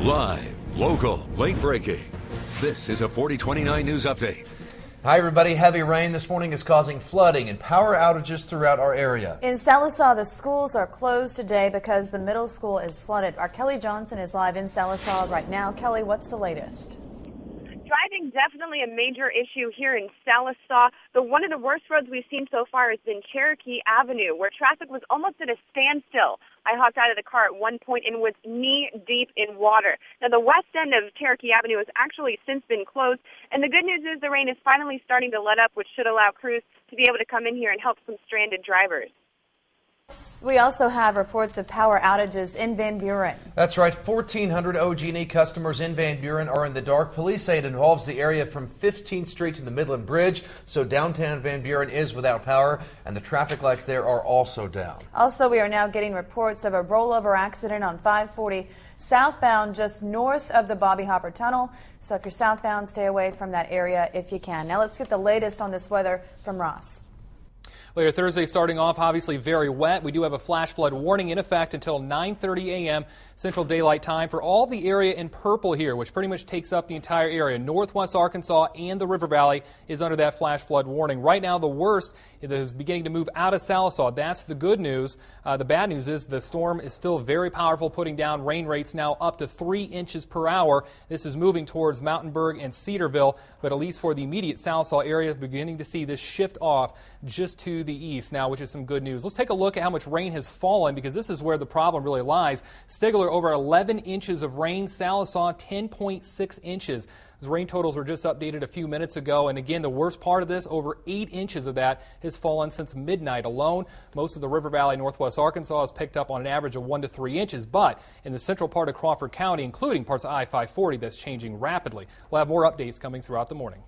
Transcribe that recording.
Live, local, late breaking. This is a 4029 News Update. Hi everybody. Heavy rain this morning is causing flooding and power outages throughout our area. In Sallisaw, the schools are closed today because the middle school is flooded. Our Kelly Johnson is live in Sallisaw right now. Kelly, what's the latest? Driving definitely a major issue here in Sallisaw. One of the worst roads we've seen so far has been Cherokee Avenue, where traffic was almost at a standstill. I hopped out of the car at one point and was knee-deep in water. Now, the west end of Cherokee Avenue has actually since been closed, and the good news is the rain is finally starting to let up, which should allow crews to be able to come in here and help some stranded drivers. We also have reports of power outages in Van Buren. That's right. 1,400 OG&E customers in Van Buren are in the dark. Police say it involves the area from 15th Street to the Midland Bridge. So downtown Van Buren is without power, and the traffic lights there are also down. Also, we are now getting reports of a rollover accident on 540 southbound just north of the Bobby Hopper Tunnel. So if you're southbound, stay away from that area if you can. Now let's get the latest on this weather from Ross. Later Thursday starting off obviously very wet. We do have a flash flood warning in effect until 9:30 a.m. Central Daylight Time for all the area in purple here, which pretty much takes up the entire area. Northwest Arkansas and the River Valley is under that flash flood warning. Right now the worst is beginning to move out of Sallisaw. That's the good news. The bad news is the storm is still very powerful, putting down rain rates now up to 3 inches per hour. This is moving towards Mountainburg and Cedarville, but at least for the immediate Sallisaw area, beginning to see this shift off just to the east now, which is some good news. Let's take a look at how much rain has fallen, because this is where the problem really lies. Stigler over 11 inches of rain, Sallisaw 10.6 inches. Those rain totals were just updated a few minutes ago, and again, the worst part of this, over 8 inches of that has fallen since midnight alone. Most of the River Valley, Northwest Arkansas has picked up on an average of 1 to 3 inches, but in the central part of Crawford County, including parts of I-540, that's changing rapidly. We'll have more updates coming throughout the morning.